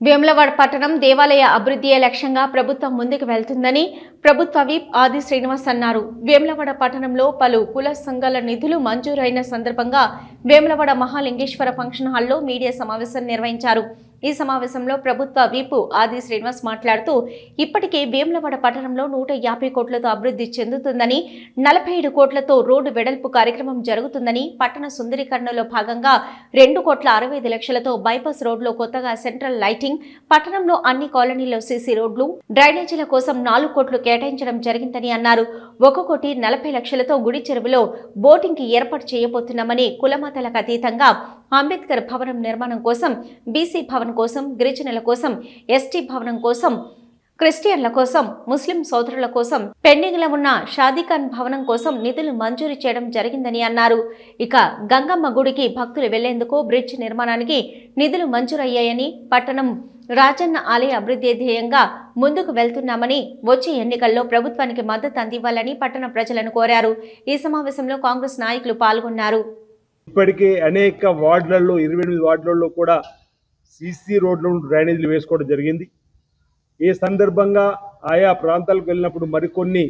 వేములవాడ పట్టణం దేవాలయ అభివృద్ధియే లక్ష్యంగా ప్రభుత్వం ముందుకు వెళ్తుందని ప్రభుత్వ విప్ ఆది శ్రీనివాస్ అన్నారు. వేములవాడ పట్టణంలో పలు కుల సంఘాల నిధులు మంజూరైన సందర్భంగా వేములవాడ మహాలింగేశ్వర ఫంక్షన్ హాల్లో మీడియా సమావేశం నిర్వహించారు. ఈ సమావేశంలో ప్రభుత్వ విప్ ఆది శ్రీనివాస్ మాట్లాడుతూ ఇప్పటికే వేములవాడ పట్టణంలో 150 కోట్లతో అభివృద్ధి చెందుతుందని, 47 కోట్లతో రోడ్డు వెడల్పు కార్యక్రమం జరుగుతుందని, పట్టణ సుందరీకరణలో భాగంగా 2,65 లక్షలతో బైపాస్ రోడ్లో కొత్తగా సెంట్రల్ లైటింగ్, పట్టణంలో అన్ని కాలనీల్లో సీసీ రోడ్లు, డ్రైనేజీల కోసం 4 కోట్లు కేటాయించడం జరిగిందని అన్నారు. 1,40 లక్షలతో గుడి చెరువులో బోటింగ్ కి ఏర్పాటు చేయబోతున్నామని, కులమతాలకు అతీతంగా అంబేద్కర్ భవనం నిర్మాణం కోసం, బీసీ భవనం కోసం, గిరిజనుల కోసం, ఎస్టీ భవనం కోసం, క్రిస్టియన్ల కోసం, ముస్లిం సోదరుల కోసం, పెండింగ్ లో ఉన్న షాదీఖాన్ భవనం కోసం నిధులు మంజూరు చేయడం జరిగిందని అన్నారు. ఇక గంగమ్మ గుడికి భక్తులు వెళ్లేందుకు బ్రిడ్జ్ నిర్మాణానికి నిధులు మంజూరయ్యాయని, పట్టణం రాజన్న ఆలయ అభివృద్ధి ధ్యేయంగా ముందుకు వెళ్తున్నామని, వచ్చే ఎన్నికల్లో ప్రభుత్వానికి మద్దతు అందివ్వాలని పట్టణ ప్రజలను కోరారు. ఈ సమావేశంలో కాంగ్రెస్ నాయకులు పాల్గొన్నారు. ఇప్పటికే అనేక వార్డులలో 28 వార్డులలో కూడా సీసీ రోడ్లను డ్రైనేజీలు వేసుకోవడం జరిగింది. ఈ సందర్భంగా ఆయా ప్రాంతాలకు వెళ్ళినప్పుడు మరికొన్ని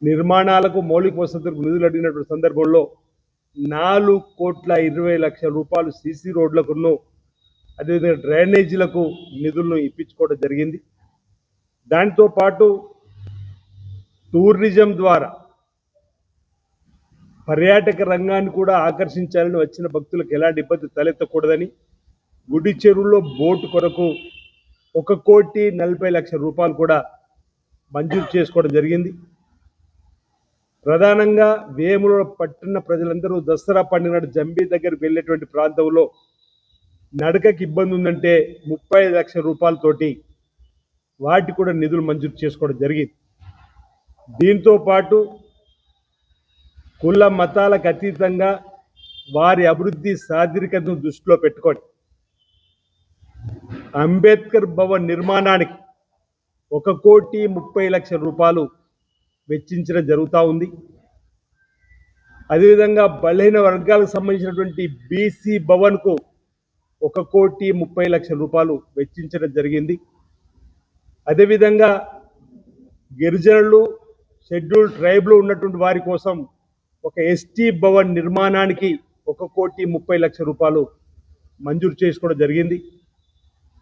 నిర్మాణాలకు మౌలిక వసతులకు నిధులు అడిగినటువంటి సందర్భంలో 4,20 రూపాయలు సీసీ రోడ్లకును, అదేవిధంగా డ్రైనేజీలకు నిధులను ఇప్పించుకోవడం జరిగింది. దాంతో పాటు టూరిజం ద్వారా పర్యాటక రంగాన్ని కూడా ఆకర్షించాలని, వచ్చిన భక్తులకు ఎలాంటి ఇబ్బంది తలెత్తకూడదని గుడి చెరువులో బోటు కొరకు 1,40 రూపాయలు కూడా మంజూరు చేసుకోవడం జరిగింది. ప్రధానంగా వేముల పట్టణ ప్రజలందరూ దసరా పండుగ జంబీ దగ్గరికి వెళ్ళేటువంటి ప్రాంతంలో నడకకి ఇబ్బంది ఉందంటే 35 లక్షల రూపాయలతోటి వాటి కూడా నిధులు మంజూరు చేసుకోవడం జరిగింది. దీంతో పాటు కుల మతాలకు అతీతంగా వారి అభివృద్ధి సాధికారతను దృష్టిలో పెట్టుకొని అంబేద్కర్ భవన్ నిర్మాణానికి 1,30 రూపాయలు వెచ్చించడం జరుగుతూ ఉంది. అదేవిధంగా బలహీన వర్గాలకు సంబంధించినటువంటి బీసీ భవన్కు 1,30 రూపాయలు వెచ్చించడం జరిగింది. అదేవిధంగా గిరిజనులు, షెడ్యూల్ ట్రైబ్లో ఉన్నటువంటి వారి కోసం ఒక ఎస్టీ భవన్ నిర్మాణానికి 1,30 రూపాయలు మంజూరు చేసుకోవడం జరిగింది.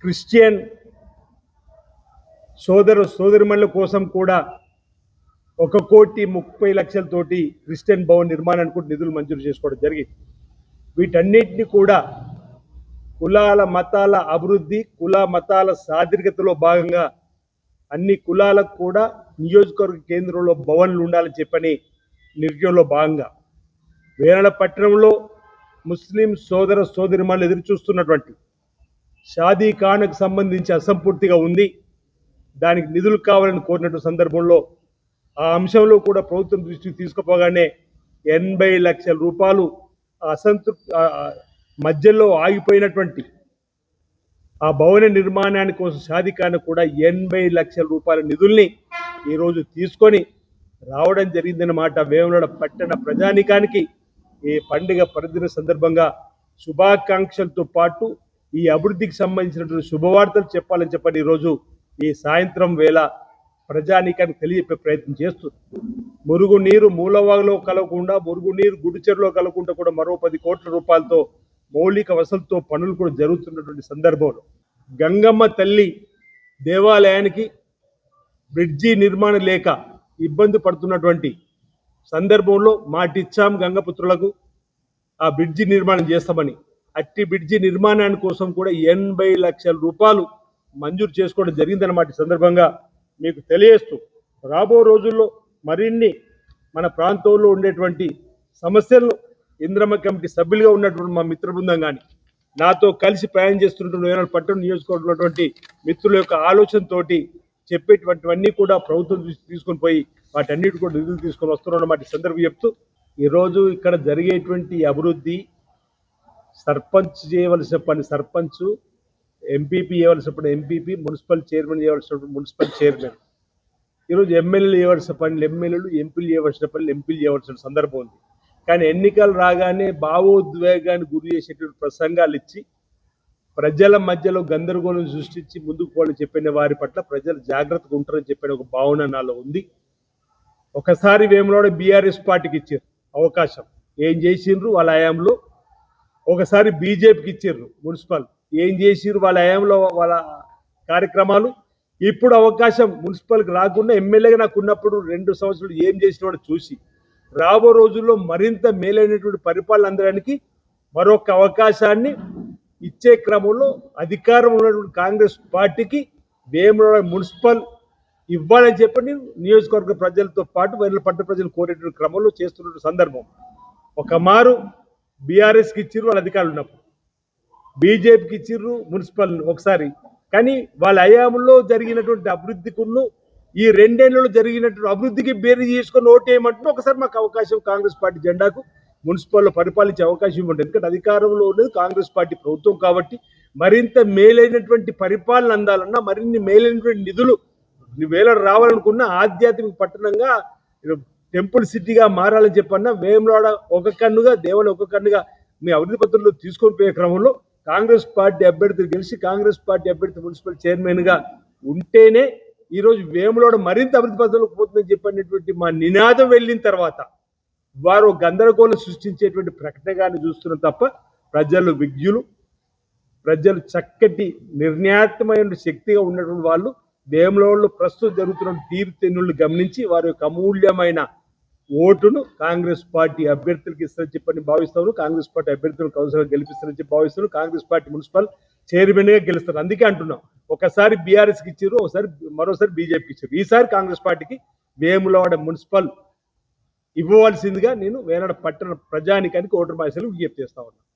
క్రిస్టియన్ సోదరిమణుల కోసం కూడా 1,30 క్రిస్టియన్ భవన్ నిర్మాణానికి కూడా నిధులు మంజూరు చేసుకోవడం జరిగింది. వీటన్నిటిని కూడా కులాల మతాల అభివృద్ధి, కుల మతాల సాధికారతలో భాగంగా అన్ని కులాలకు కూడా నియోజకవర్గ కేంద్రంలో భవన్లు ఉండాలని చెప్పని నిర్ణయంలో భాగంగా వేముల పట్టణంలో ముస్లిం సోదరిమణులు ఎదురు చూస్తున్నటువంటి షాదీఖాన్కు సంబంధించి అసంపూర్తిగా ఉంది. దానికి నిధులు కావాలని కోరినటువంటి సందర్భంలో ఆ అంశంలో కూడా ప్రభుత్వం దృష్టికి తీసుకుపోగానే 80 లక్షల రూపాయలు మధ్యలో ఆగిపోయినటువంటి ఆ భవన నిర్మాణానికి కోసం షాదీఖాన్ కూడా 80 లక్షల రూపాయల నిధుల్ని ఈరోజు తీసుకొని రావడం జరిగిందన్నమాట. వేములవాడ పట్టణ ప్రజానికానికి ఈ పండుగ పర్వదిన సందర్భంగా శుభాకాంక్షలతో పాటు ఈ అభివృద్ధికి సంబంధించినటువంటి శుభవార్తలు చెప్పాలని చెప్పని ఈరోజు ఈ సాయంత్రం వేళ ప్రజానికానికి తెలియజెప్పే ప్రయత్నం చేస్తుంది. మురుగునీరు మూలవాగులో కలవకుండా, మురుగునీరు గుడిచెరులో కలవకుండా కూడా మరో 10 కోట్ల రూపాయలతో మౌలిక వసతులతో పనులు కూడా జరుగుతున్నటువంటి సందర్భంలో గంగమ్మ తల్లి దేవాలయానికి బ్రిడ్జి నిర్మాణం లేక ఇబ్బంది పడుతున్నటువంటి సందర్భంలో మాటిచ్చాం గంగపుత్రులకు ఆ బ్రిడ్జి నిర్మాణం చేస్తామని. అట్టి బ్రిడ్జి నిర్మాణాని కోసం కూడా 80 లక్షల రూపాయలు మంజూరు చేసుకోవడం జరిగిందన్నమాట. సందర్భంగా మీకు తెలియజేస్తూ రాబో రోజుల్లో మరిన్ని మన ప్రాంతంలో ఉండేటువంటి సమస్యలను ఇంద్రమ్మ కమిటీ సభ్యులుగా ఉన్నటువంటి మా మిత్ర బృందం కానీ, నాతో కలిసి ప్రయాణం చేస్తున్నటువంటి వేములవాడ పట్టణ నియోజకవర్గంలోటువంటి మిత్రుల యొక్క ఆలోచనతోటి చెప్పేటువంటివన్నీ కూడా ప్రభుత్వం తీసుకొని పోయి వాటన్నిటి కూడా నిధులు తీసుకొని వస్తున్నమాట. సందర్భం చెప్తూ ఈరోజు ఇక్కడ జరిగేటువంటి అభివృద్ధి సర్పంచ్ చేయవలసిన పని సర్పంచ్, ఎంపీపీ చేయవలసిన పని ఎంపీపీ, మున్సిపల్ చైర్మన్ చేయవలసిన మున్సిపల్ చైర్మన్, ఈరోజు ఎమ్మెల్యేలు చేయవలసిన పనులు ఎమ్మెల్యేలు, ఎంపీలు చేయవలసిన పనులు ఎంపీలు చేయవలసిన సందర్భం ఉంది. కానీ ఎన్నికలు రాగానే భావోద్వేగాన్ని గురి చేసేటువంటి ప్రసంగాలు ఇచ్చి ప్రజల మధ్యలో గందరగోళం సృష్టించి ముందుకు పోవాలని చెప్పిన వారి పట్ల ప్రజలు జాగ్రత్తగా ఉంటారని చెప్పిన ఒక భావన నాలో ఉంది. ఒకసారి వేములవాడ బీఆర్ఎస్ పార్టీకి ఇచ్చారు అవకాశం, ఏం చేసిండ్రు వాళ్ళ హయాంలో. ఒకసారి బీజేపీకి ఇచ్చారు మున్సిపల్, ఏం చేసిర్రు వాళ్ళ హయాంలో వాళ్ళ కార్యక్రమాలు. ఇప్పుడు అవకాశం మున్సిపల్కి రాకుండా ఎమ్మెల్యేగా నాకు ఉన్నప్పుడు 2 సంవత్సరాలు ఏం చేసినవాడు చూసి రాబో రోజుల్లో మరింత మేలైనటువంటి పరిపాలన అందడానికి మరొక అవకాశాన్ని ఇచ్చే క్రమంలో అధికారం ఉన్నటువంటి కాంగ్రెస్ పార్టీకి వేములవాడ మున్సిపల్ ఇవ్వాలని చెప్పని నియోజకవర్గ ప్రజలతో పాటు వేరే పట్టణ ప్రజలు కోరేటువంటి క్రమంలో చేస్తున్న సందర్భం. ఒక మారు బీఆర్ఎస్కి ఇచ్చిర్రు వాళ్ళ అధికారులు ఉన్నప్పుడు, బీజేపీకి ఇచ్చిర్రు మున్సిపల్ ఒకసారి. కానీ వాళ్ళ హయాంలో జరిగినటువంటి అభివృద్ధికును ఈ 2 ఏళ్లలో జరిగినటువంటి అభివృద్ధికి బేరీ చేసుకొని ఓటు వేయమంటున్నా ఒకసారి మాకు అవకాశం కాంగ్రెస్ పార్టీ జెండాకు మున్సిపల్లో పరిపాలించే అవకాశం ఇవ్వండి. ఎందుకంటే అధికారంలో ఉన్నది కాంగ్రెస్ పార్టీ ప్రభుత్వం కాబట్టి మరింత మేలైనటువంటి పరిపాలన అందాలన్నా, మరిన్ని మేలైనటువంటి నిధులు వేల రావాలనుకున్న ఆధ్యాత్మిక పట్టణంగా టెంపుల్ సిటీగా మారాలని చెప్పన్నా వేములవాడ ఒక కన్నుగా, దేవాలయం ఒక కన్నుగా మీ అభివృద్ధి పత్రంలో తీసుకొని పోయే క్రమంలో కాంగ్రెస్ పార్టీ అభ్యర్థులు గెలిచి కాంగ్రెస్ పార్టీ అభ్యర్థి మున్సిపల్ చైర్మన్గా ఉంటేనే ఈరోజు వేములవాడ మరింత అభివృద్ధి పత్రంలోకి పోతుందని చెప్పినటువంటి మా నినాదం వెళ్ళిన తర్వాత వారు గందరగోళం సృష్టించేటువంటి ప్రకటనగాన్ని చూస్తున్నారు తప్ప ప్రజలు విజ్ఞులు, ప్రజలు చక్కటి నిర్ణయాత్మకమైన శక్తిగా ఉన్నటువంటి వాళ్ళు వేములవాడలో ప్రస్తుతం జరుగుతున్న తీరుతెన్నులను గమనించి వారి యొక్క అమూల్యమైన ఓటును కాంగ్రెస్ పార్టీ అభ్యర్థులకు ఇస్తారని చెప్పని భావిస్తాను. కాంగ్రెస్ పార్టీ అభ్యర్థులను కౌన్సిలర్ గెలిపిస్తారని చెప్పి భావిస్తాను. కాంగ్రెస్ పార్టీ మున్సిపల్ చైర్మన్గా గెలుస్తారు. అందుకే అంటున్నాం, ఒకసారి బీఆర్ఎస్కి ఇచ్చారు, మరోసారి బీజేపీకి ఇచ్చారు. ఈసారి కాంగ్రెస్ పార్టీకి వేములవాడ మున్సిపల్ ఇవ్వవలసిందిగా నేను వేనాడ పట్టణ ప్రజానికానికి ఓటర్ మహేశ్వరులకు విజ్ఞప్తి చేస్తా ఉన్నాను.